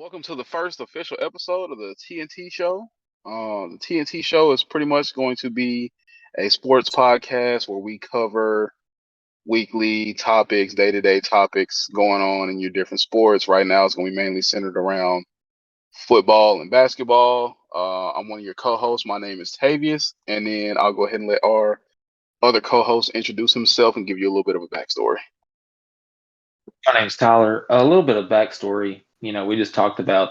Welcome to the first official episode of the TNT Show. The TNT Show is pretty much going to be a sports podcast where we cover weekly topics, day-to-day topics going on in your different sports. Right now, it's going to be mainly centered around football and basketball. I'm one of your co-hosts. My name is Tavius, and then I'll go ahead and let our other co-host introduce himself and give you a little bit of a backstory. My name's Tyler. A little bit of backstory. We just talked about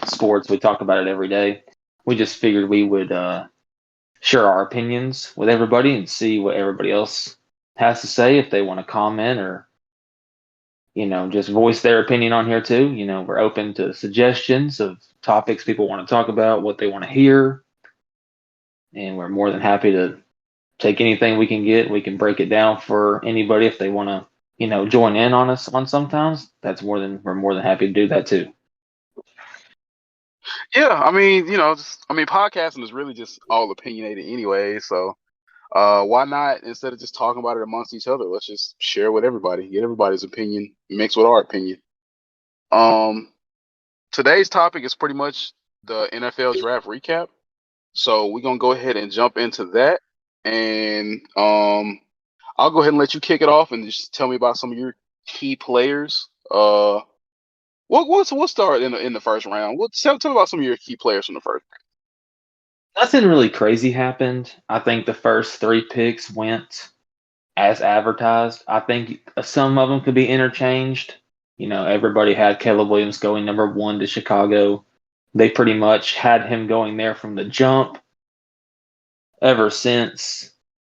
sports. We talk about it every day. We just figured we would share our opinions with everybody and see what everybody else has to say if they want to comment or, just voice their opinion on here too. We're open to suggestions of topics people want to talk about, what they want to hear. And we're more than happy to take anything we can get. We can break it down for anybody if they want to join in on us on sometimes. We're more than happy to do that too. Yeah, podcasting is really just all opinionated anyway. So, why not instead of just talking about it amongst each other, let's just share with everybody, get everybody's opinion mixed with our opinion. Um, Today's topic is pretty much the NFL draft recap. So we're gonna go ahead and jump into that, and I'll go ahead and let you kick it off and just tell me about some of your key players. We'll start in the first round. Tell me about some of your key players from the first. Nothing really crazy happened. I think the first three picks went as advertised. I think some of them could be interchanged. Everybody had Caleb Williams going number one to Chicago. They pretty much had him going there from the jump. Ever since,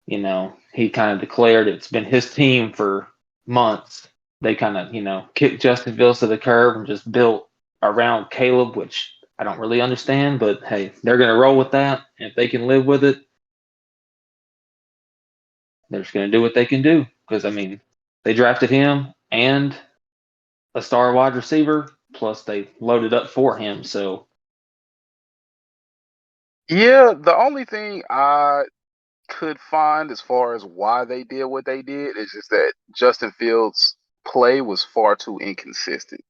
he kind of declared it's been his team for months. They kind of, kicked Justin Fields to the curb and just built around Caleb, which I don't really understand, but hey, they're going to roll with that. And if they can live with it, they're just going to do what they can do. Because, they drafted him and a star wide receiver, plus they loaded up for him. So, Yeah, the only thing I could find as far as why they did what they did is just that Justin Fields' play was far too inconsistent.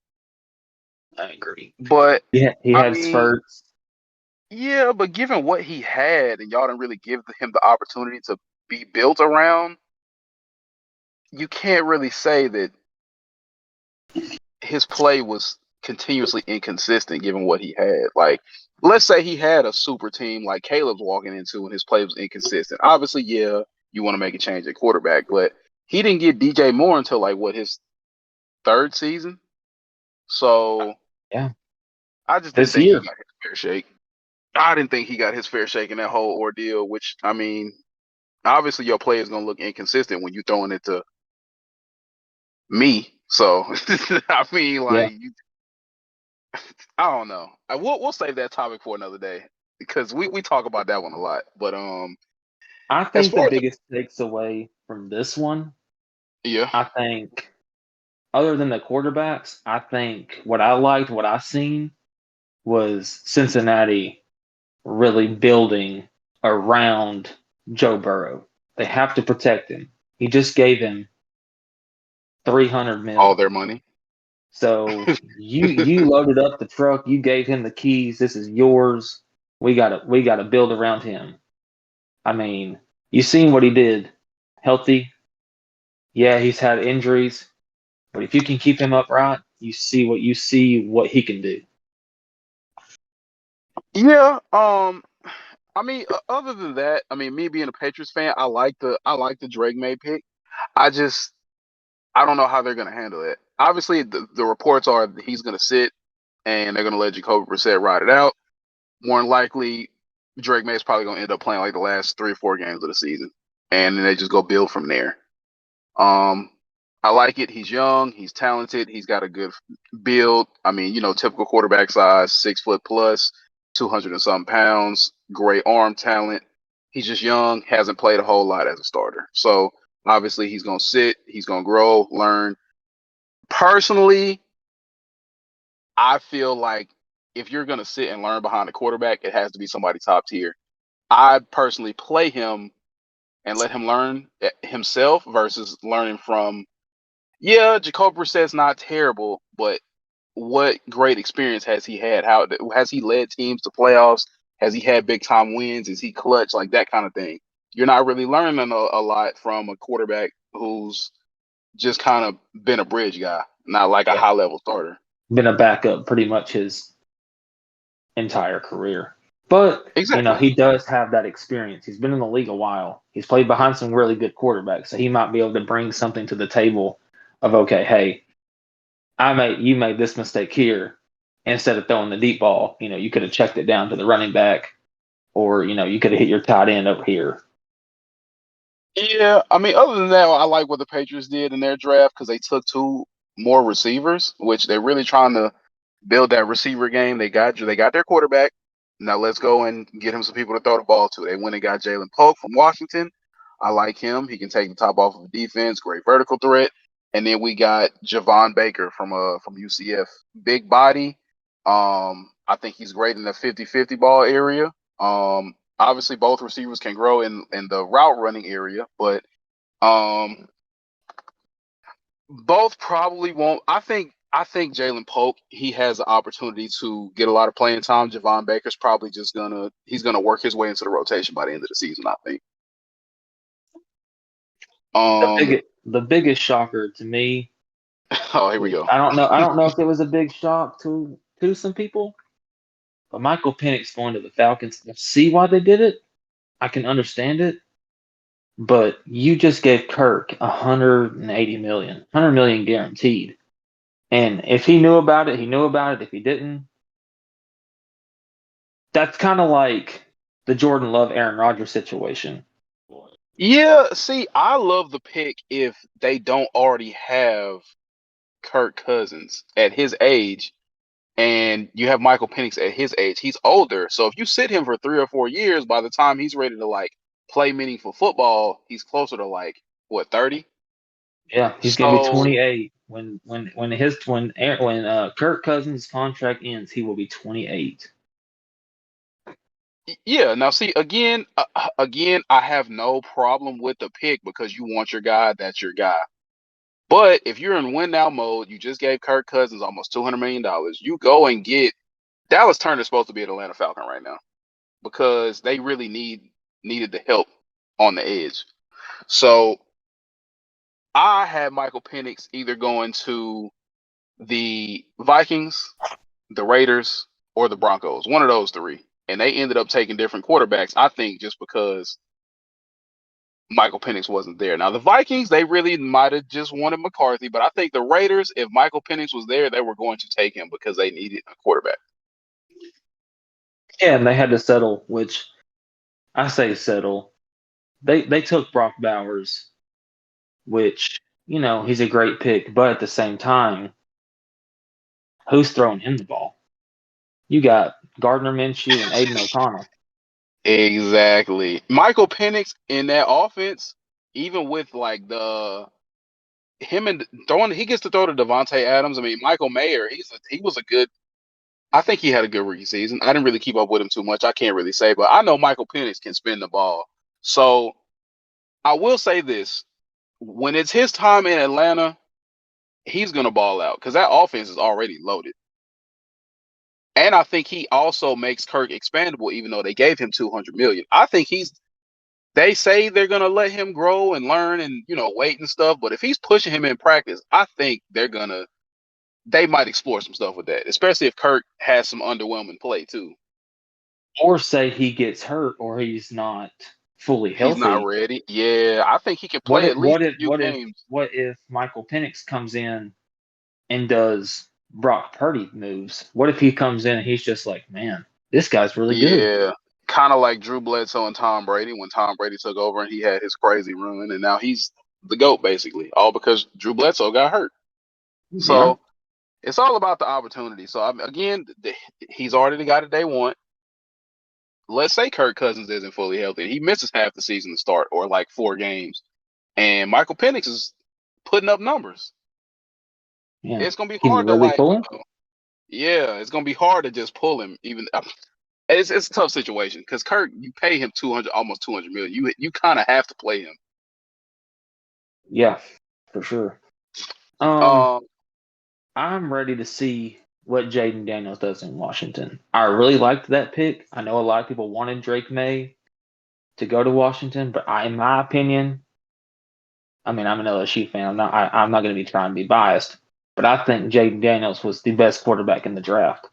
I agree. But Yeah, he I had mean, spurts. yeah, but given what he had and y'all didn't really give him the opportunity to be built around, you can't really say that his play was continuously inconsistent given what he had. Like, let's say he had a super team like Caleb's walking into and his play was inconsistent. Obviously, yeah, you want to make a change at quarterback, but he didn't get DJ Moore until like what, his third season. So Yeah, I just didn't this think he year. got his fair shake. I didn't think he got his fair shake in that whole ordeal, which I mean, obviously your play is gonna look inconsistent when you throwing it to me. So I mean, Yeah. like I don't know. We'll save that topic for another day because we talk about that one a lot. But I as think the far as biggest takes away from this one, yeah, I think, other than the quarterbacks, I think what I liked, what I seen, was Cincinnati really building around Joe Burrow. They have to protect him. He just gave him 300 all mil. their money. So you loaded up the truck, you gave him the keys, this is yours. We gotta build around him. I mean, you seen what he did. Healthy. Yeah, he's had injuries, but if you can keep him upright, you see what he can do. Yeah. I mean, other than that, I mean, me being a Patriots fan, I like the Drake May pick. I just I don't know how they're gonna handle it. Obviously, the reports are that he's gonna sit and they're gonna let Jacoby Brissett ride it out. More than likely, Drake May is probably gonna end up playing like the last 3 or 4 games of the season, and then they just go build from there. Um, I like it. He's young. He's talented. He's got a good build. I mean, typical quarterback size, 6 foot plus, 200 and some pounds. Great arm talent. He's just young. Hasn't played a whole lot as a starter. So obviously, he's gonna sit. He's gonna grow, learn. Personally, I feel like if you're gonna sit and learn behind a quarterback, it has to be somebody top tier. I personally play him and let him learn himself versus learning from. Yeah, Jacob Brissett's not terrible, but what great experience has he had? How has he led teams to playoffs? Has he had big time wins? Is he clutch? Like that kind of thing. You're not really learning a lot from a quarterback who's just kind of been a bridge guy, not like a Yeah. high level starter. Been a backup pretty much his entire career. But, Exactly. he does have that experience. He's been in the league a while. He's played behind some really good quarterbacks. So he might be able to bring something to the table of, okay, hey, you made this mistake here. Instead of throwing the deep ball, you could have checked it down to the running back, or, you could have hit your tight end over here. Yeah, I mean, other than that, I like what the Patriots did in their draft because they took two more receivers, which they're really trying to build that receiver game. They got their quarterback. Now let's go and get him some people to throw the ball to. They went and got Jalen Polk from Washington. I like him. He can take the top off of defense, great vertical threat. And then we got Javon Baker from UCF. Big body. I think he's great in the 50-50 ball area. Obviously both receivers can grow in the route running area, but both probably won't. I think Jalen Polk, he has an opportunity to get a lot of playing time. Javon Baker's probably just he's gonna work his way into the rotation by the end of the season, I think. The biggest shocker to me, Oh, here we go. I don't know if it was a big shock to some people, but Michael Penix going to the Falcons. I see why they did it. I can understand it. But you just gave Kirk 100 million guaranteed. And if he knew about it, he knew about it. If he didn't, that's kind of like the Jordan Love, Aaron Rodgers situation. Yeah, see, I love the pick if they don't already have Kirk Cousins at his age, and you have Michael Penix at his age. He's older, so if you sit him for 3 or 4 years, by the time he's ready to like play meaningful football, he's closer to like what 30. Yeah, he's gonna be So 28 when Kirk Cousins' contract ends. He will be 28. yeah, now see again, I have no problem with the pick because you want your guy. That's your guy. But if you're in win now mode, you just gave Kirk Cousins almost $200 million. You go and get Dallas Turner's supposed to be an Atlanta Falcon right now because they really needed the help on the edge. So I had Michael Penix either going to the Vikings, the Raiders, or the Broncos. One of those three. And they ended up taking different quarterbacks, I think, just because Michael Penix wasn't there. Now the Vikings, they really might have just wanted McCarthy, but I think the Raiders, if Michael Penix was there, they were going to take him because they needed a quarterback. Yeah, and they had to settle, which I say settle. They took Brock Bowers, which he's a great pick, but at the same time, who's throwing him the ball? You got Gardner Minshew and Aiden O'Connell. Exactly. Michael Penix in that offense, even with like the him and throwing, he gets to throw to Devontae Adams. I mean, Michael Mayer, he was a good. I think he had a good rookie season. I didn't really keep up with him too much. I can't really say, but I know Michael Penix can spin the ball. So I will say this: when it's his time in Atlanta, he's gonna ball out because that offense is already loaded. And I think he also makes Kirk expandable, even though they gave him 200 million. I think they say they're gonna let him grow and learn and wait and stuff. But if he's pushing him in practice, I think they might explore some stuff with that, especially if Kirk has some underwhelming play too. Or say he gets hurt or he's not fully He's not healthy. ready. Yeah, I think he can What play if at least what a if few what if games. what if Michael Penix comes in and does Brock Purdy moves? What if he comes in and he's just like, man, this guy's really good? Yeah, kind of like Drew Bledsoe and Tom Brady when Tom Brady took over and he had his crazy run, and now he's the GOAT basically, all because Drew Bledsoe got hurt. Yeah. So it's all about the opportunity. So again, he's already the guy that they want. Let's say Kirk Cousins isn't fully healthy. He misses half the season to start or like 4 games. And Michael Penix is putting up numbers. Yeah. It's gonna be Can you hard to really like, pull him? yeah, it's gonna be hard to just pull him. Even it's a tough situation because Kirk, you pay him 200, almost 200 million. You kind of have to play him. Yeah, for sure. Um, I'm ready to see what Jaden Daniels does in Washington. I really liked that pick. I know a lot of people wanted Drake May to go to Washington, but in my opinion, I mean, I'm an LSU fan. I'm not going to be trying to be biased, but I think Jaden Daniels was the best quarterback in the draft,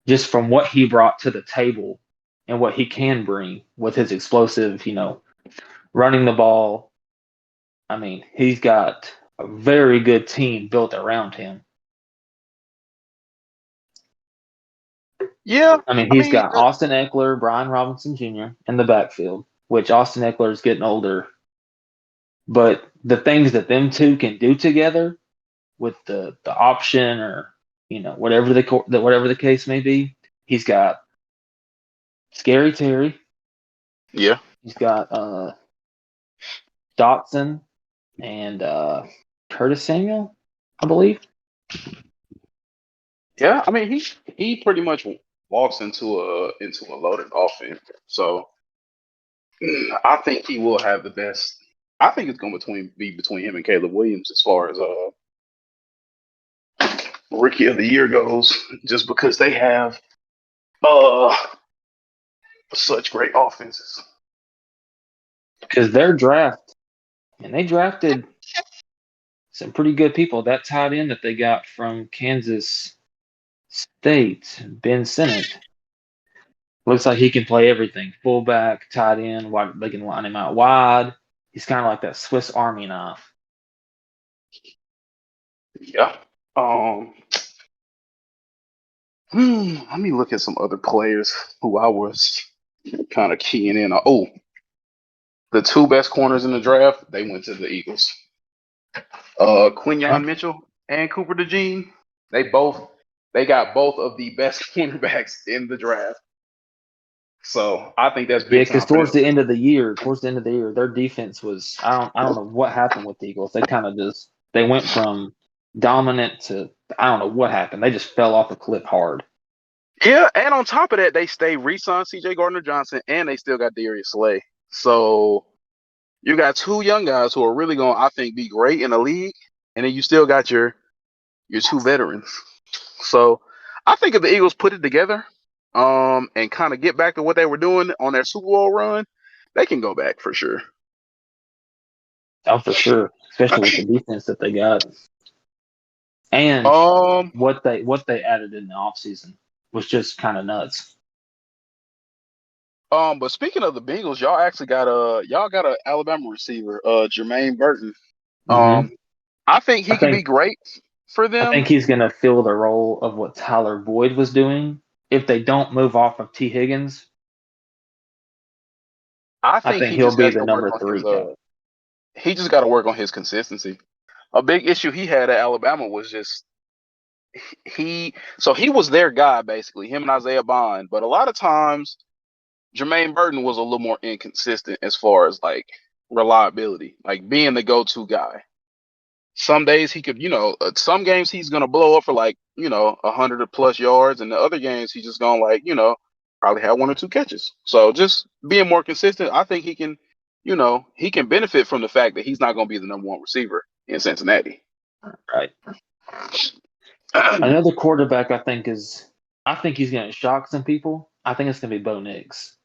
just from what he brought to the table and what he can bring with his explosive, running the ball. I mean, he's got a very good team built around him. Yeah, I mean, I he's mean, got Austin Eckler, Brian Robinson Jr. in the backfield, which Austin Eckler is getting older. But the things that them two can do together with the option or whatever the case may be, he's got Scary Terry. yeah, He's got Dotson and Curtis Samuel, I believe. yeah. I mean, he pretty much walks into a loaded offense. So I think he will have the best. I think it's going to be between him and Caleb Williams as far as rookie of the year goes, just because they have uh such great offenses. Because their draft, and they drafted some pretty good people. That tight end that they got from Kansas State, Ben Sinnott, looks like he can play everything: fullback, tight end. They can line him out wide. He's kind of like that Swiss Army knife. Yeah. Um. Let me look at some other players who I was kind of keying in on. Oh, the two best corners in the draft, they went to the Eagles. Quinyon Mitchell and Cooper DeJean. They got both of the best cornerbacks in the draft. So I think that's Yeah, big because time for them. towards the end of the year, their defense was I don't know what happened with the Eagles. They kind of they went from dominant to I don't know what happened. They just fell off a cliff hard. Yeah, and on top of that, they stay re-signed C.J. Gardner-Johnson, and they still got Darius Slay. So you got two young guys who are really going, I think, be great in the league, and then you still got your two veterans. So I think if the Eagles put it together, and kind of get back to what they were doing on their Super Bowl run, they can go back for sure. Oh, for sure, especially with the defense that they got and Um, what they added in the offseason was just kind of nuts. but speaking of the Bengals, y'all got a Alabama receiver, Jermaine Burton. hmm I think I he could be think great for I them. think he's going to fill the role of what Tyler Boyd was doing. If they don't move off of T. Higgins, I I think think he he'll just be has the to work number on his three guy. he just got to work on his consistency. A big issue he had at Alabama was just he was their guy basically, him and Isaiah Bond. But a lot of times Jermaine Burton was a little more inconsistent as far as like reliability, like being the go-to guy. Some days he could, some games he's gonna blow up for like 100+ yards, and the other games he's just gonna like probably have one or two catches. So just being more consistent, I think he can benefit from the fact that he's not gonna be the number one receiver in Cincinnati. Right. Another quarterback I think he's going to shock some people. I think it's going to be Bo Nix.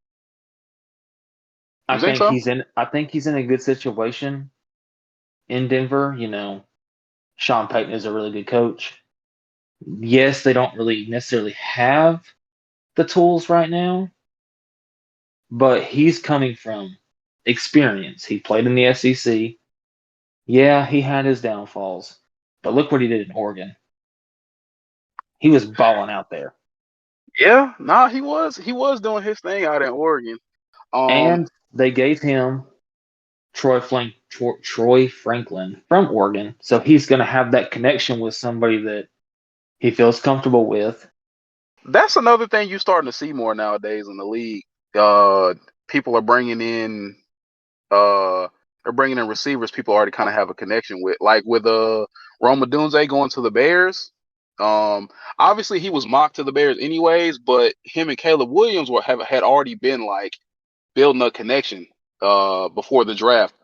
You think so? I think he's in a good situation in Denver. Sean Payton is a really good coach. Yes, they don't really necessarily have the tools right now, but he's coming from experience. He played in the SEC. Yeah, he had his downfalls, but look what he did in Oregon. He was balling out there. Yeah, nah, he was doing his thing out in Oregon. Um, And they gave him Troy Franklin from Oregon, so he's going to have that connection with somebody that he feels comfortable with. that's another thing you're starting to see more nowadays in the league. Uh, People are uh bringing in receivers people already kind of have a connection with, like with Rome Odunze going to the Bears. Um, Obviously he was mocked to the Bears anyways, but him and Caleb Williams had already been like building a connection before the draft,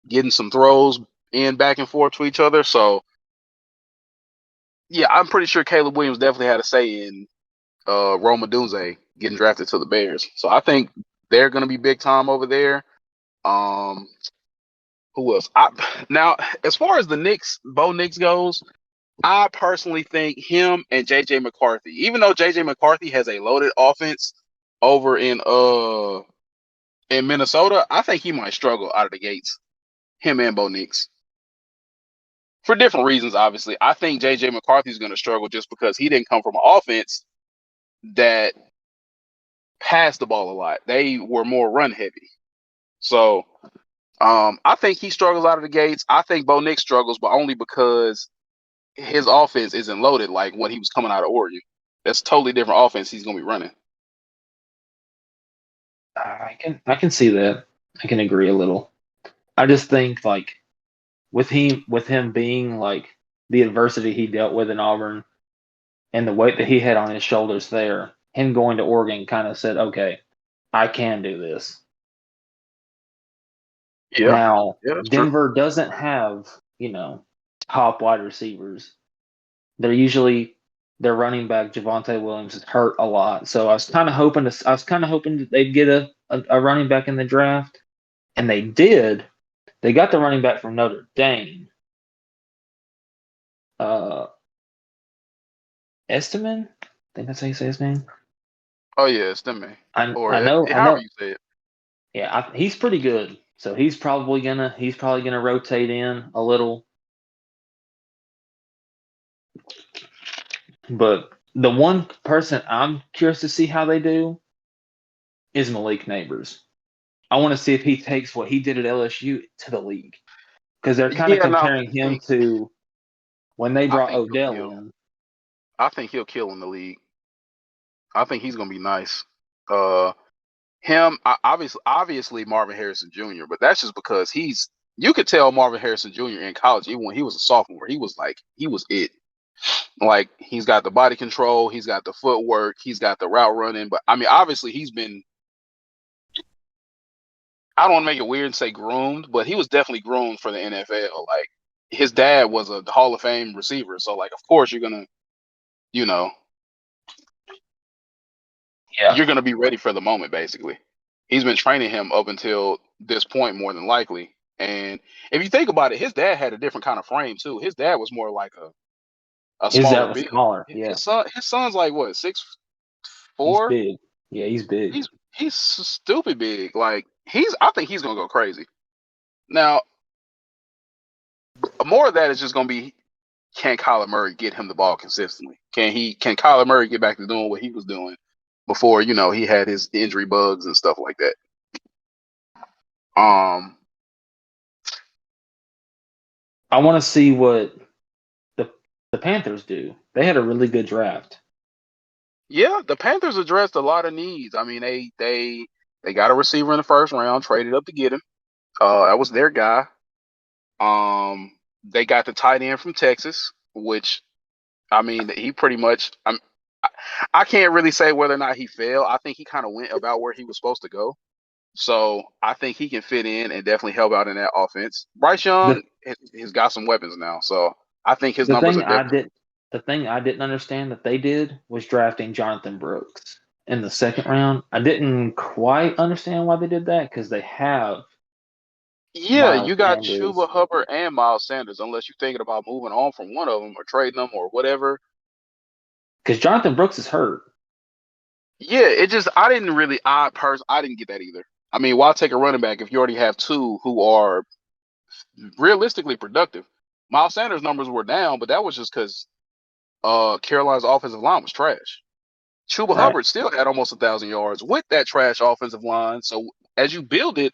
getting some throws in back and forth to each other. So yeah, I'm pretty sure Caleb Williams definitely had a say in Rome Odunze getting drafted to the Bears. So I think they're going to be big time over there. Um, who else? Now, as far as the Knicks, Bo Nix goes, I personally think him and JJ McCarthy, even though JJ McCarthy has a loaded offense over in Minnesota, I think he might struggle out of the gates. Him and Bo Nix. For different reasons, obviously. I think JJ McCarthy is going to struggle just because he didn't come from an offense that passed the ball a lot. They were more run heavy. So I think he struggles out of the gates. I think Bo Nix struggles, but only because his offense isn't loaded like when he was coming out of Oregon. That's a totally different offense he's going to be running. I can see that. I can agree a little. I just think like with him being like the adversity he dealt with in Auburn and the weight that he had on his shoulders there, him going to Oregon kind of said, okay, I can do this. Yeah, Now, yeah, that's true. Denver doesn't have, top wide receivers. They're usually their running back Javonte Williams is hurt a lot. So I was kind of hoping that they'd get a running back in the draft, and they did. They got the running back from Notre Dame. Uh Estiman? I think that's how you say his name. Oh yeah, it's them man. I Or I know I however know you say it. yeah, he's pretty good. So he's probably gonna rotate in a little. But the one person I'm curious to see how they do is Malik Neighbors. I want to see if he takes what he did at LSU to the league because they're kind of Yeah, no, comparing him to when they I brought think he'll Odell kill. in. I think he'll kill in the league. I think he's gonna be nice. Uh, obviously Marvin Harrison Jr., but that's just because you could tell Marvin Harrison Jr. in college, even when he was a sophomore, he was it. Like he's got the body control, he's got the footwork, he's got the route running. But I mean, obviously he's been. I don't want to make it weird and say groomed, but he was definitely groomed for the NFL. Like his dad was a Hall of Fame receiver, so like of course you know, Yeah. you're gonna be ready for the moment. Basically, he's been training him up until this point more than likely. And if you think about it, his dad had a different kind of frame too. His dad was more like a His dad smaller was big. smaller. Yeah. His son's like what 6'4". He's big. Yeah, he's big. He's stupid big. Like I think he's gonna go crazy. Now, more of that is just gonna be, can Kyler Murray get him the ball consistently? Can Kyler Murray get back to doing what he was doing before, he had his injury bugs and stuff like that. I want to see what the the Panthers do. They had a really good draft. Yeah, the Panthers addressed a lot of needs. I mean, they got a receiver in the first round, traded up to get him. That was their guy. They got the tight end from Texas, which I mean, he pretty much. I can't really say whether or not he failed. I think he kind of went about where he was supposed to go. So I think he can fit in and definitely help out in that offense. Bryce The Young has got some weapons now, so I think his the numbers thing are I definitely. did the thing I didn't understand that they did was drafting Jonathan Brooks in the second round. I didn't quite understand why they did that because they have Yeah, Miles you got Sanders. Chuba Hubbard and Miles Sanders, unless you're thinking about moving on from one of them or trading them or whatever. Because Jonathan Brooks is hurt. Yeah, I didn't get that either. I mean, why take a running back if you already have two who are realistically productive? Miles Sanders' numbers were down, but that was just because Carolina's offensive line was trash. Chuba Right. Hubbard still had almost 1,000 yards with that trash offensive line. So as you build it,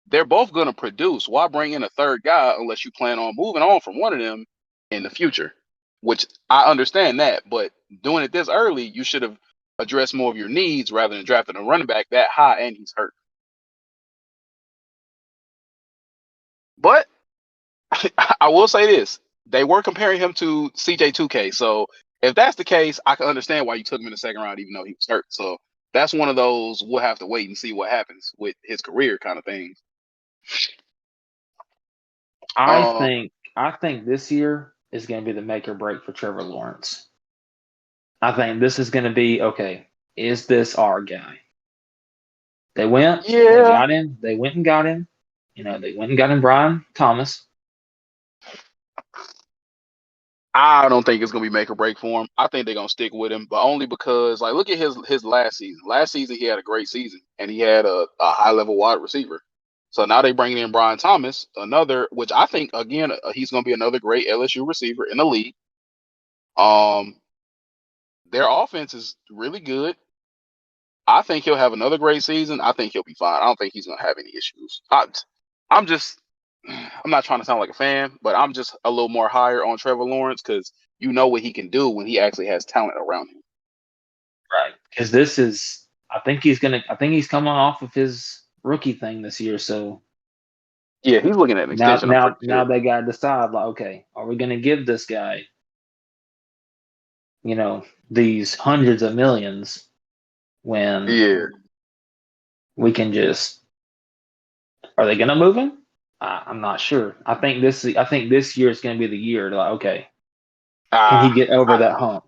they're both going to produce. Why bring in a third guy unless you plan on moving on from one of them in the future? Which I understand that, but doing it this early, you should have addressed more of your needs rather than drafting a running back that high and he's hurt. But I will say this: they were comparing him to CJ2K. So if that's the case, I can understand why you took him in the second round, even though he was hurt. So that's one of those we'll have to wait and see what happens with his career kind of things. I Uh, think I think this year is going to be the make or break for Trevor Lawrence. I think this is going to be okay. Is this our guy? They went and got him. You know, they went and got him Brian Thomas. I don't think it's gonna be make or break for him. I think they're gonna stick with him, but only because like look at his last season. Last season he had a great season and he had a high level wide receiver. So now they bringing in Brian Thomas, another which I think again he's gonna be another great LSU receiver in the league. Um, their offense is really good. I think he'll have another great season. I think he'll be fine. I don't think he's gonna have any issues. I'm just I'm not trying to sound like a fan, but I'm just a little more higher on Trevor Lawrence because you know what he can do when he actually has talent around him. Right. Because I think he's coming off of his rookie thing this year. So Yeah, he's looking at an now, extension. I'm pretty now sure. they got to decide, like, okay, are we going to give this guy, you know, these hundreds of millions when Yeah, we can just, are they going to move him? I'm not sure. I think this year is going to be the year to like, okay, can he get over I that doubt it. hump?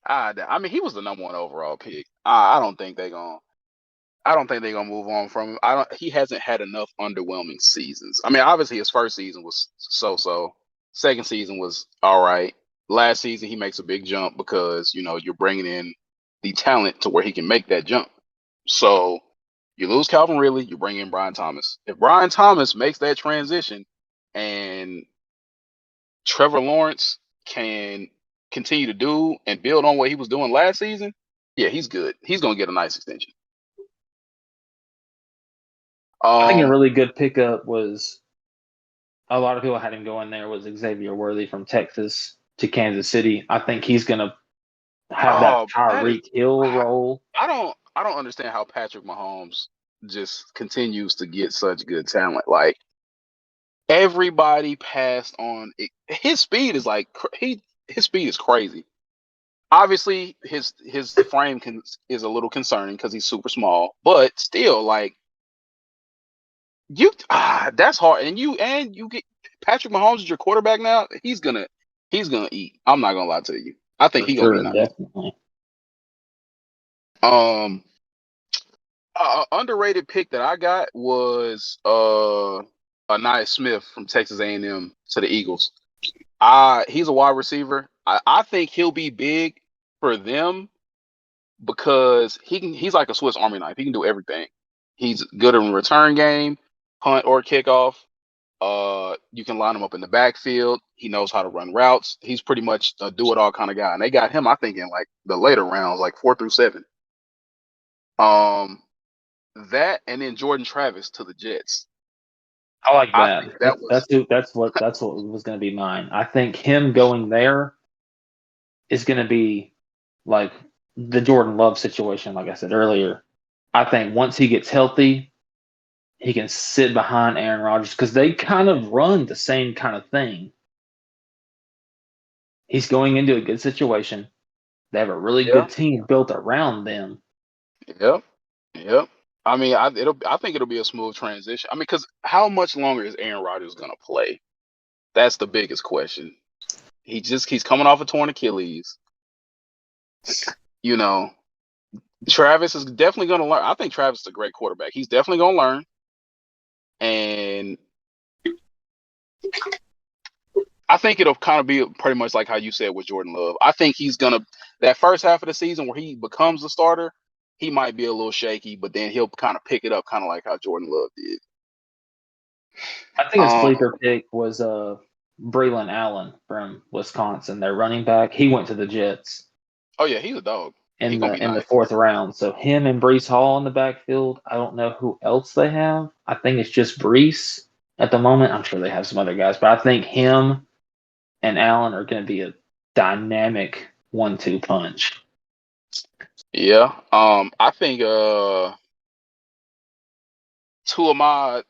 I mean, he was the number one overall pick. I don't think they're gonna. I don't think they're gonna move on from him. I don't. He hasn't had enough underwhelming seasons. I mean, obviously his first season was so. Second season was all right. Last season he makes a big jump because you know you're bringing in the talent to where he can make that jump. So you lose Calvin Ridley, you bring in Brian Thomas. If Brian Thomas makes that transition and Trevor Lawrence can continue to do and build on what he was doing last season, yeah, he's good. He's gonna get a nice extension. I think a Um, really good pickup was a lot of people had him going there was Xavier Worthy from Texas to Kansas City. I think he's going to have that that is, Tyreek Hill role. I don't understand how Patrick Mahomes just continues to get such good talent. Like everybody passed on his speed is like his speed is crazy. Obviously, his frame is a little concerning because he's super small, but still, like that's hard. And you get Patrick Mahomes is your quarterback now. He's gonna eat. I'm not gonna lie to you. I think For he's gonna be sure, nice. definitely. Um, underrated pick that I got was Anaya Smith from Texas A&M to the Eagles. He's a wide receiver. I think he'll be big for them because he's like a Swiss Army knife. He can do everything. He's good in return game, punt or kickoff. You can line him up in the backfield. He knows how to run routes. He's pretty much a do-it-all kind of guy. And they got him, I think, in like the later rounds, like 4 through 7. Um, that and then Jordan Travis to the Jets. I like I that. think that was That's what was going to be mine. I think him going there is going to be like the Jordan Love situation. Like I said earlier, I think once he gets healthy, he can sit behind Aaron Rodgers because they kind of run the same kind of thing. He's going into a good situation. They have a really yeah, good team built around them. yep, yep. I mean, I think it'll be a smooth transition. I mean, because how much longer is Aaron Rodgers gonna play? That's the biggest question. He's coming off a torn Achilles. You know, Travis is definitely gonna learn. I think Travis is a great quarterback. He's definitely gonna learn, and I think it'll kind of be pretty much like how you said with Jordan Love. I think he's gonna that first half of the season where he becomes the starter, he might be a little shaky, but then he'll kind of pick it up, kind of like how Jordan Love did. I think a Um, sleeper pick was Braylon Allen from Wisconsin, their running back. He went to the Jets oh yeah, he's a dog. He gonna be in the nice. fourth round. So him and Brees Hall in the backfield. I don't know who else they have. I think it's just Brees at the moment. I'm sure they have some other guys, but I think him and Allen are going to be a dynamic 1-2 punch. Yeah. I think two of my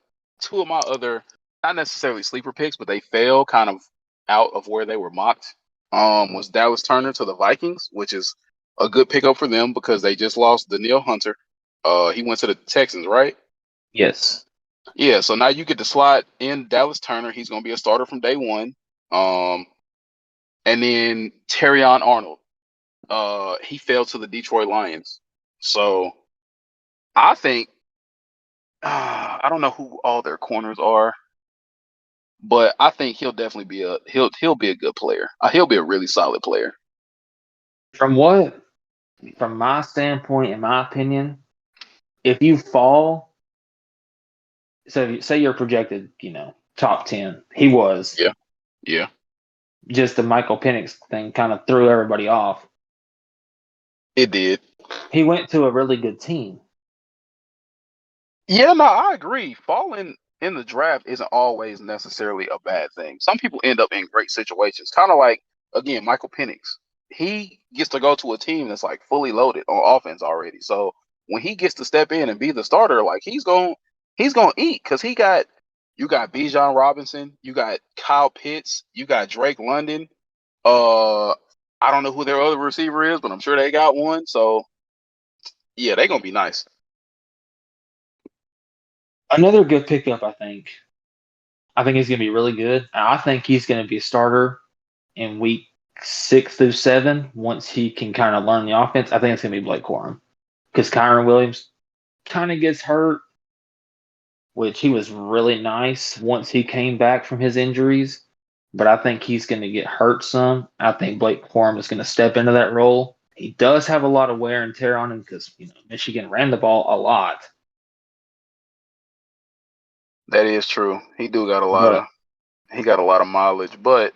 other not necessarily sleeper picks, but they fell kind of out of where they were mocked. Was Dallas Turner to the Vikings, which is a good pickup for them because they just lost Danielle Hunter. He went to the Texans, right? Yes. Yeah, so now you get to slot in Dallas Turner. He's going to be a starter from day one. Um, and then Terrion Arnold. He fell to the Detroit Lions. So I think I don't know who all their corners are, but I think he'll definitely be he'll be a good player. He'll be a really solid player. From what, from my standpoint, in my opinion, if you fall, so say you're projected, top 10, he was. Yeah, yeah, Just the Michael Penix thing kind of threw everybody off. it did. He went to a really good team. Yeah, no, I agree. Falling in the draft isn't always necessarily a bad thing. Some people end up in great situations. Kind of like again, Michael Penix. He gets to go to a team that's like fully loaded on offense already. So when he gets to step in and be the starter, like he's gonna eat because you got Bijan Robinson, you got Kyle Pitts, you got Drake London. Uh, I don't know who their other receiver is, but I'm sure they got one. So yeah, they're gonna be nice. Another good pickup, I think. I think he's going to be really good. I think he's going to be a starter in week 6 through 7 once he can kind of learn the offense. I think it's going to be Blake Corum because Kyron Williams kind of gets hurt, which he was really nice once he came back from his injuries. But I think he's going to get hurt some. I think Blake Corum is going to step into that role. He does have a lot of wear and tear on him because Michigan ran the ball a lot. That is true. He do got a lot But of he got a lot of mileage, but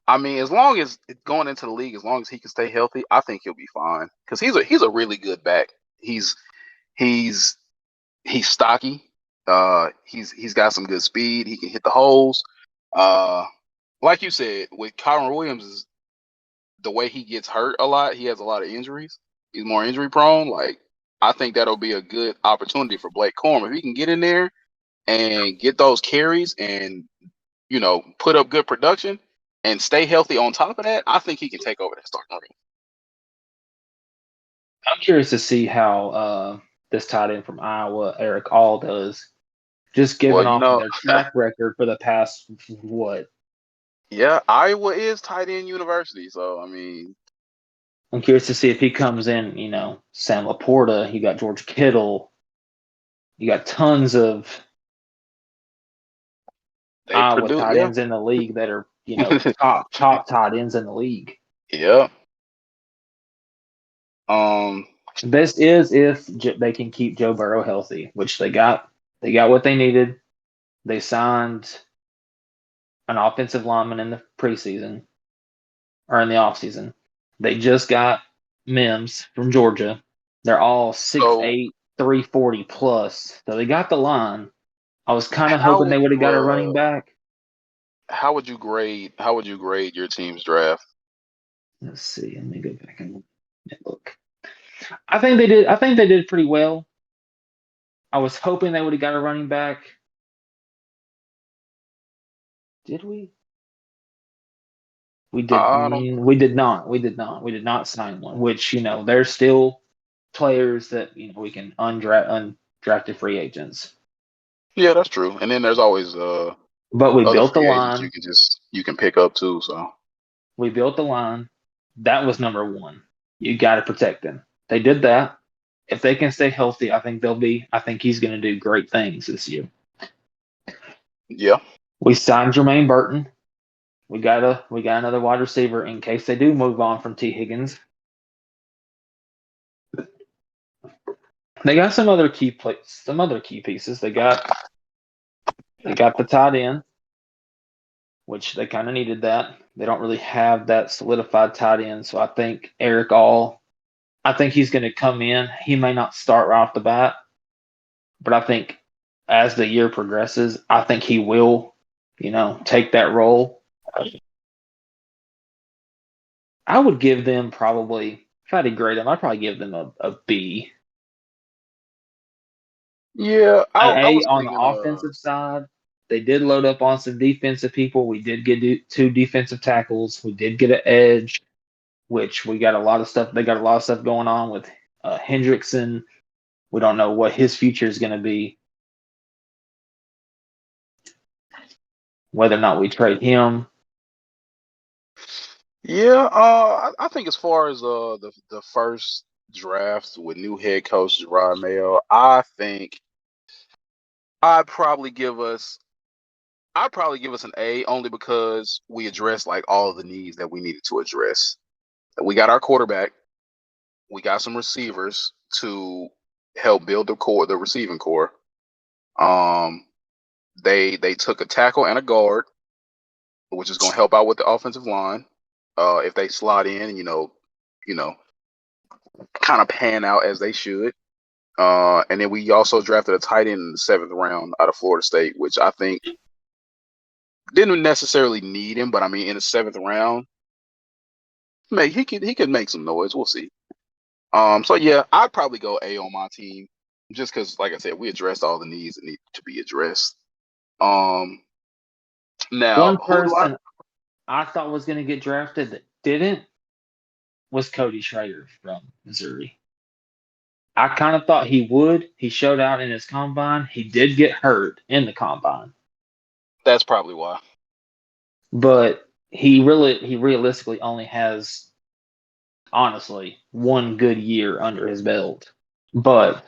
I mean, as long as going into the league, as long as he can stay healthy, I think he'll be fine. Because he's a really good back. He's he's he's stocky. He's got some good speed. He can hit the holes. Uh, like you said, with Kyron Williams, the way he gets hurt a lot, he has a lot of injuries. He's more injury prone. Like I think that'll be a good opportunity for Blake Corum if he can get in there and get those carries and put up good production and stay healthy on top of that. I think he can take over that starting ring. I'm curious to see how this tight end from Iowa, Eric All, does. Just Well, given off of their track record for the past, what? yeah, Iowa is tight end university, so I mean, I'm curious to see if he comes in, Sam Laporta, you got George Kittle, you got tons of they Iowa produce. tight Yeah, ends in the league that are, top tight ends in the league. yeah. Um, This is if they can keep Joe Burrow healthy, which they got. They got what they needed. They signed an offensive lineman in the preseason or in the offseason. They just got Mims from Georgia. They're all 6'8", 340 plus. So they got the line. I was kind of how hoping they would would have you got a running back. how would you grade your team's draft? Let's see. Let me go back and look. I think they did. I think they did pretty well. I was hoping they would have got a running back. Did we? We did. I don't. We did not. We did not. We did not sign one. Which there's still players that we can undrafted free agents. Yeah, that's true. And then there's always But we other built the free agents line. you can pick up too. So We built the line. That was number one. You got to protect them. They did that. If they can stay healthy, I think they'll be. I think he's going to do great things this year. yeah, We signed Jermaine Burton. We got another wide receiver in case they do move on from T. Higgins. They got some other key pieces. They got the tight end, which they kind of needed that. They don't really have that solidified tight end, so I think Eric All. I think he's going to come in. He may not start right off the bat, but I think as the year progresses, I think he will, take that role. I would give them probably, if I had to grade them, I'd probably give them a B. yeah. I was On the thinking. offensive side, they did load up on some defensive people. We did get 2 defensive tackles. We did get an edge, which we got a lot of stuff. They got a lot of stuff going on with Hendrickson. We don't know what his future is going to be, whether or not we trade him. Yeah, I think as far as the first drafts with new head coach Gerard Mayo, I think I'd probably give us I'd probably give us an A only because we addressed like all of the needs that we needed to address. We got our quarterback, we got some receivers to help build the receiving core. Um, they took a tackle and a guard, which is going to help out with the offensive line. If they slot in, you know, kind of pan out as they should. And then we also drafted a tight end in the seventh round out of Florida State, which I think didn't necessarily need him, but I mean in the seventh round, he could make some noise. We'll see. So yeah, I'd probably go A on my team, just because, like I said, we addressed all the needs that need to be addressed. Um, now One who do I? person I thought was going to get drafted that didn't was Cody Schrader from Missouri. I kind of thought he would. He showed out in his combine. He did get hurt in the combine, That's probably why. but he realistically only has honestly one good year under his belt. But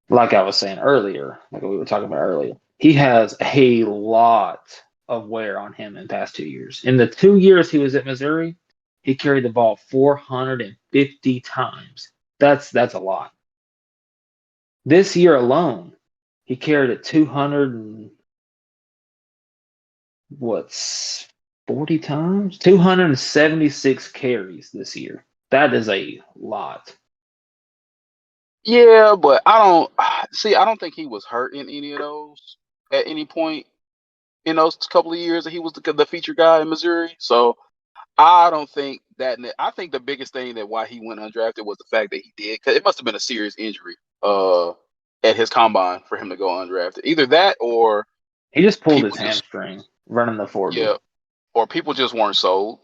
like I was saying earlier, like we were talking about earlier, he has a lot of wear on him in the past 2 years. In the 2 years he was at Missouri, he carried the ball 450 times. That's a lot. This year alone, he carried it 200 and what's 40 times? 276 carries this year. That is a lot. Yeah, but I don't see. I don't think he was hurt in any of those at any point in those couple of years that he was the featured guy in Missouri. So I don't think that. I think the biggest thing that why he went undrafted was the fact that he did, because it must have been a serious injury at his combine for him to go undrafted. Either that or He just pulled his people just hamstring running the 40. yeah, or people just weren't sold.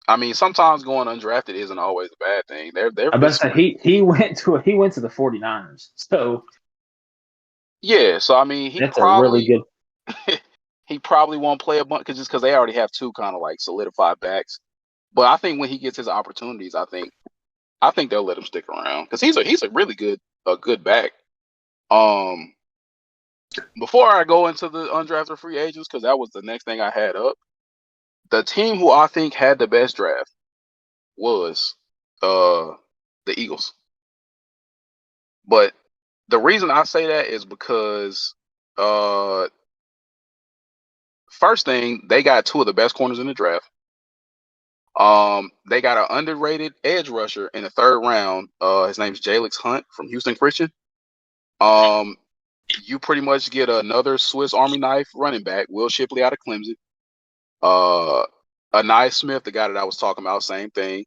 I mean, sometimes going undrafted isn't always a bad thing. There've I been bet some that really he went to the 49ers. So yeah. So I mean, that's a really good. he probably won't play a bunch because they already have two kind of like solidified backs. But I think when he gets his opportunities, I think they'll let him stick around because he's a really good back. Um, before I go into the undrafted free agents, because that was the next thing I had up. The team who I think had the best draft was uh the Eagles. But the reason I say that is because uh first thing, they got two of the best corners in the draft. They got an underrated edge rusher in the third round. His name's Jalix Hunt from Houston Christian. Um, you pretty much get another Swiss Army knife running back, Will Shipley out of Clemson. Uh, Anai Smith, the guy that I was talking about, same thing.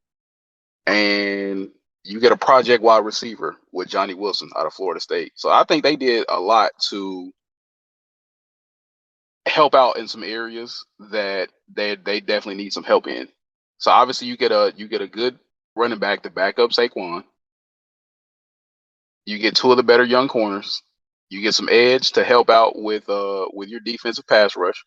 And you get a project wide receiver with Johnny Wilson out of Florida State. So I think they did a lot to help out in some areas that they definitely need some help in. So obviously you get a good running back to back up Saquon. You get two of the better young corners. You get some edge to help out with your defensive pass rush.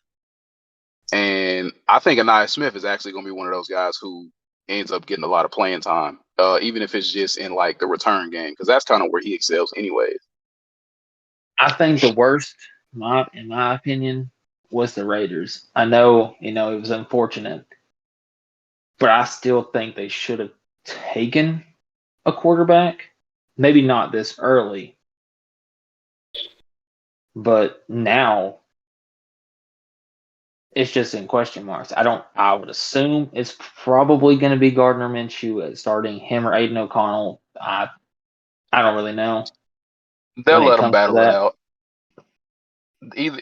And I think Anaya Smith is actually going to be one of those guys who ends up getting a lot of playing time, even if it's just in like the return game, because that's kind of where he excels anyways. I think the worst, in my opinion, was the Raiders. I know, it was unfortunate, but I still think they should have taken a quarterback. Maybe not this early, but now it's just in question marks. I would assume it's probably going to be Gardner Minshew at starting, him or Aiden O'Connell. I don't really know when They'll it let them comes to battle it that. out.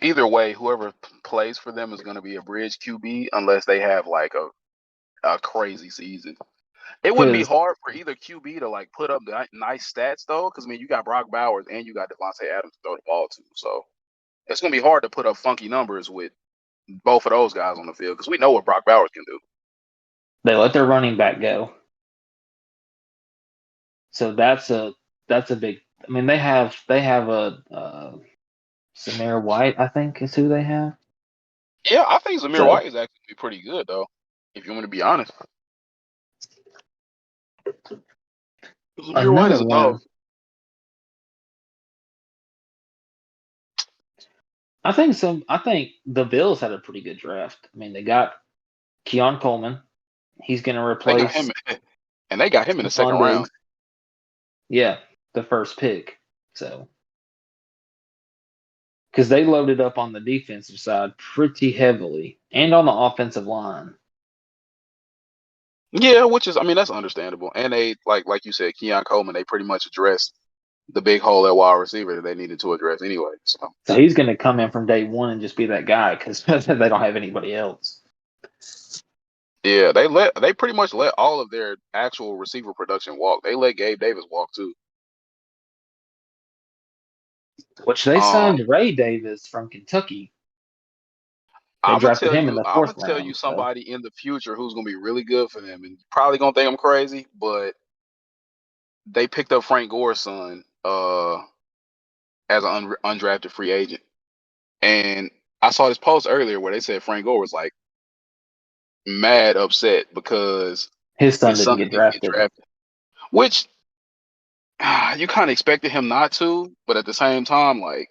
Either way, whoever plays for them is going to be a bridge QB unless they have like a crazy season. It wouldn't be Because hard for either QB to like put up nice stats though, because I mean you got Brock Bowers and you got Devontae Adams to throw the ball to, so it's gonna be hard to put up funky numbers with both of those guys on the field because we know what Brock Bowers can do. they let their running back go. So that's a big. I mean, they have a Samir White, I think is who they have. Yeah, I think Zamir So White is actually pretty good though, if you want to be honest. You're right as Another a dog. one. I think the Bills had a pretty good draft. I mean, they got Keon Coleman. He's going to They got replace him, and they got him in the second Stephon round. Diggs. Yeah, the first pick. So, because they loaded up on the defensive side pretty heavily and on the offensive line. Yeah, which is, I mean, that's understandable. And they, like you said, Keon Coleman, they pretty much addressed the big hole at wide receiver that they needed to address anyway. So he's going to come in from day one and just be that guy because they don't have anybody else. Yeah, they pretty much let all of their actual receiver production walk. They let Gabe Davis walk too. Which they Um, signed Ray Davis from Kentucky. They I'm drafted him in the gonna fourth tell you round. So somebody in the future who's gonna be really good for them, and you're probably gonna think I'm crazy, but they picked up Frank Gore's son, as an undrafted free agent, and I saw this post earlier where they said Frank Gore was like mad upset because his son his didn't son get didn't get drafted. drafted, which you kind of expected him not to, but at the same time, like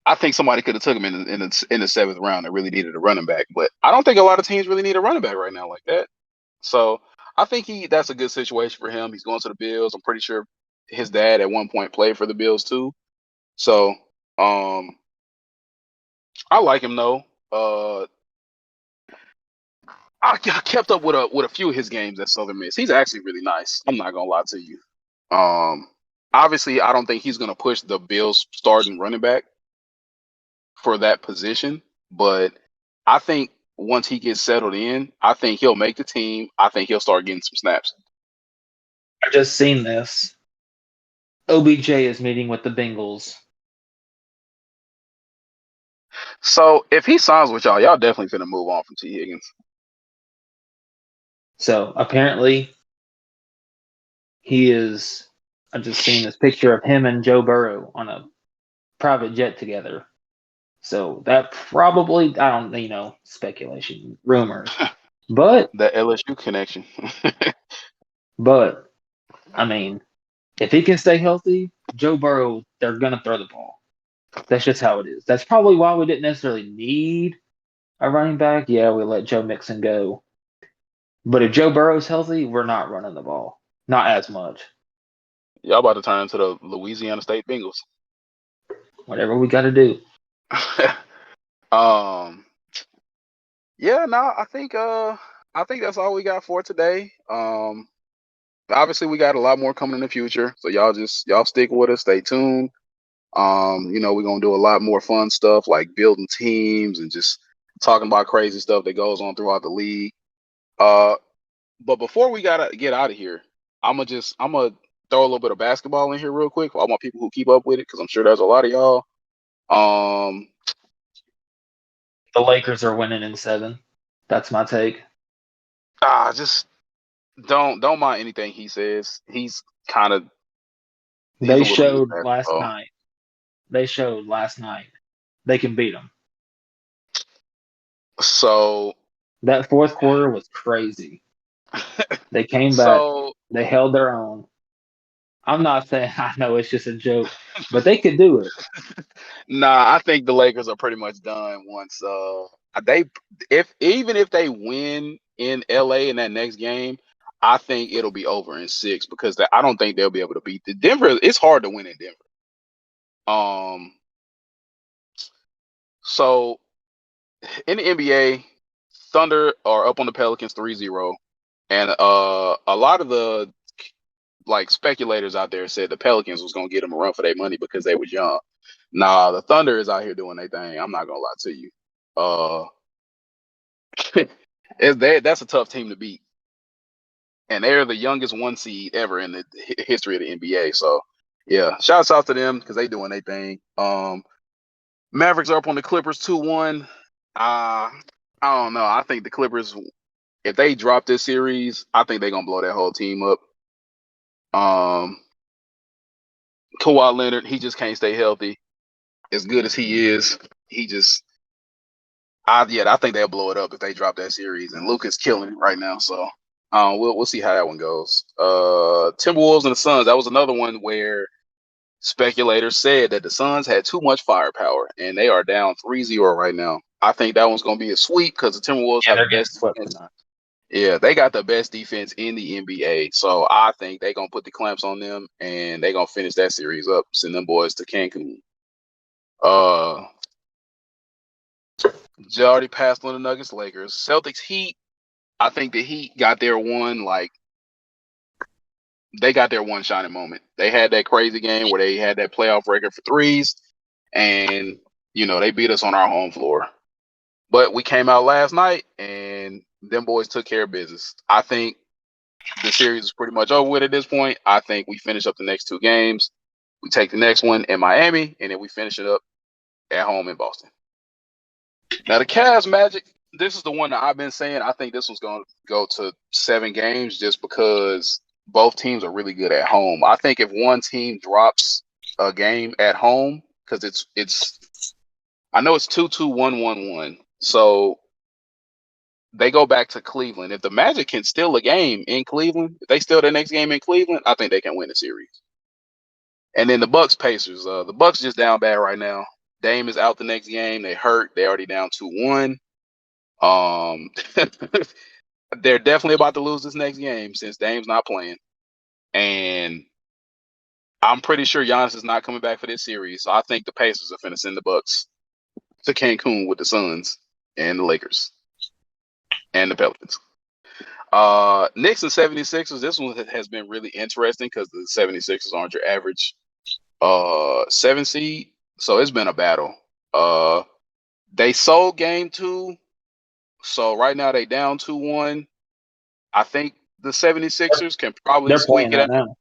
I think somebody could have took him in the seventh round that really needed a running back, but I don't think a lot of teams really need a running back right now like that. So I think that's a good situation for him. He's going to the Bills. I'm pretty sure his dad at one point played for the Bills too. So I like him though. I kept up with a few of his games at Southern Miss. He's actually really nice. I'm not gonna lie to you. Um, Obviously, I don't think he's gonna push the Bills starting running back for that position, but I think once he gets settled in, I think he'll make the team. I think he'll start getting some snaps. I just seen this. OBJ is meeting with the Bengals. So if he signs with y'all definitely finna move on from T. Higgins. So apparently he is. I just seen this picture of him and Joe Burrow on a private jet together. So that probably, I don't, speculation, rumors. But The LSU connection. but I mean, if he can stay healthy, Joe Burrow, they're gonna throw the ball. That's just how it is. That's probably why we didn't necessarily need a running back. Yeah, we let Joe Mixon go. But if Joe Burrow's healthy, we're not running the ball. Not as much. Y'all about to turn into the Louisiana State Bengals. Whatever we got to do. um, yeah, no, I think that's all we got for today. Obviously we got a lot more coming in the future, so y'all stick with us, stay tuned. We're gonna do a lot more fun stuff like building teams and just talking about crazy stuff that goes on throughout the league. But before we gotta get out of here, I'm gonna throw a little bit of basketball in here real quick for all my people who keep up with it, because I'm sure there's a lot of y'all. Um, The Lakers are winning in 7. That's my take. just don't mind anything he says. He's kind of he's a They little bit showed fast. last night. They showed last night they can beat them. So That fourth quarter was crazy. They came back. so They held their own. I'm not saying I know it's just a joke, but they could do it. nah, I think the Lakers are pretty much done once they if they win in LA in that next game, I think it'll be over in 6 because I don't think they'll be able to beat the Denver. It's hard to win in Denver. So in the NBA, Thunder are up on the Pelicans 3-0, and a lot of the like speculators out there said the Pelicans was gonna get them a run for their money because they was young. Nah, the Thunder is out here doing their thing. I'm not gonna lie to you. Uh, that's a tough team to beat, and they're the youngest 1 seed ever in the history of the NBA. So yeah, shouts out to them because they doing their thing. Mavericks are up on the Clippers 2-1. I don't know. I think the Clippers, if they drop this series, I think they're gonna blow that whole team up. Kawhi Leonard, he just can't stay healthy. As good as he is, he just, I think they'll blow it up if they drop that series. And Luka's killing it right now. So, We'll see how that one goes. Timberwolves and the Suns. That was another one where speculators said that the Suns had too much firepower, and they are down 3-0 right now. I think that one's going to be a sweep because the Timberwolves Yeah, have they're the getting best swept defense. tonight. Yeah, they got the best defense in the NBA. So I think they're going to put the clamps on them, and they're going to finish that series up, send them boys to Cancun. Already passed on the Nuggets, Lakers. Celtics, Heat. I think the Heat got their one, they got their one shining moment. They had that crazy game where they had that playoff record for threes, and they beat us on our home floor. But we came out last night, and them boys took care of business. I think the series is pretty much over with at this point. I think we finish up the next two games. We take the next one in Miami, and then we finish it up at home in Boston. Now the Cavs Magic, this is the one that I've been saying. I think this one's going to go to 7 games just because both teams are really good at home. I think if one team drops a game at home, because I know it's 2-2, 1-1-1. So they go back to Cleveland. If the Magic can steal a game in Cleveland, if they steal their next game in Cleveland, I think they can win the series. And then the Bucks Pacers. The Bucks just down bad right now. Dame is out the next game. They hurt. They already down 2-1. They're definitely about to lose this next game since Dame's not playing. And I'm pretty sure Giannis is not coming back for this series. So I think the Pacers are finna send the Bucks to Cancun with the Suns and the Lakers and the Pelicans. Knicks and 76ers. This one has been really interesting because the 76ers aren't your average 7 seed. So it's been a battle. They sold game 2. So right now they down 2-1. I think the 76ers can probably They're squeak playing it right out. now.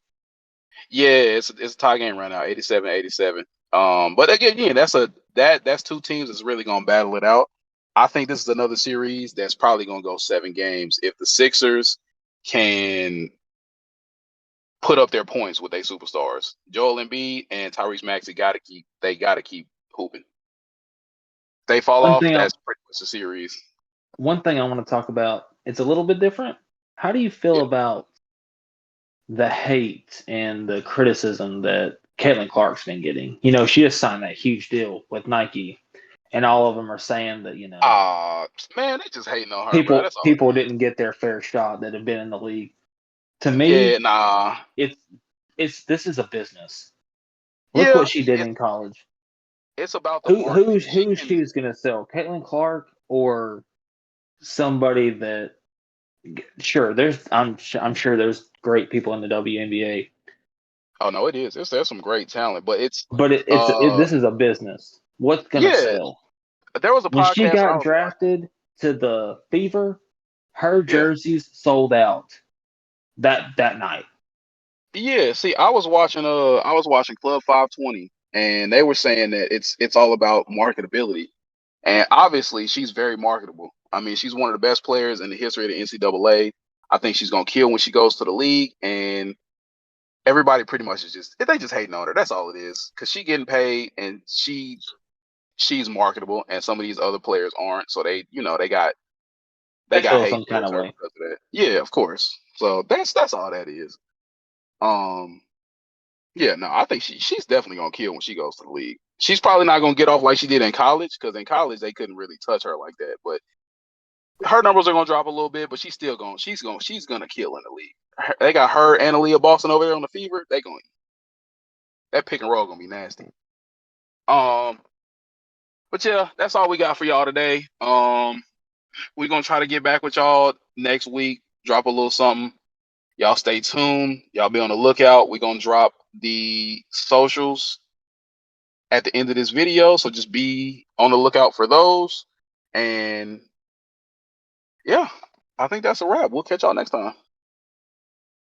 Yeah, it's a tie game right now, 87-87. But again, that's two teams that's really gonna battle it out. I think this is another series that's probably gonna go 7 games if the Sixers can put up their points with their superstars. Joel Embiid and Tyrese Maxey gotta keep hooping. They fall One off, thing, that's pretty much the series. one thing I want to talk about. It's a little bit different. How do you feel Yeah. about the hate and the criticism that Caitlin Clark's been getting? She just signed that huge deal with Nike, and all of them are saying that Man, they just hating on her, bro. That's all. people didn't get their fair shot that have been in the league. To Yeah, me, nah. this is a business. Look Yeah, what she did in college. it's about the Who marketing. who's she's gonna sell? Caitlin Clark or somebody that? Sure, I'm sure there's great people in the WNBA, Oh no, it is. There's some great talent, but but this is a business. What's gonna yeah. sell? There was a When she podcast I got was watching. drafted to the Fever, her Yeah, jerseys sold out that night. yeah. See, I was watching Club 520, and they were saying that it's all about marketability, and obviously she's very marketable. I mean, she's one of the best players in the history of the NCAA. I think she's gonna kill when she goes to the league, and everybody pretty much is they just hating on her. That's all it is, because she getting paid, and she's marketable, and some of these other players aren't. So they got They feel hate some kind towards of her way. because of that. Yeah, of course. So that's all that is. Um, yeah, no, I think she's definitely gonna kill when she goes to the league. She's probably not gonna get off like she did in college, because in college they couldn't really touch her like that. But her numbers are gonna drop a little bit, but she's gonna kill in the league. They got her and Aaliyah Boston over there on the Fever. That pick and roll gonna be nasty. Um, but yeah, that's all we got for y'all today. We're gonna try to get back with y'all next week. Drop a little something. Y'all stay tuned. Y'all be on the lookout. We're gonna drop the socials at the end of this video, so just be on the lookout for those. And yeah, I think that's a wrap. We'll catch y'all next time.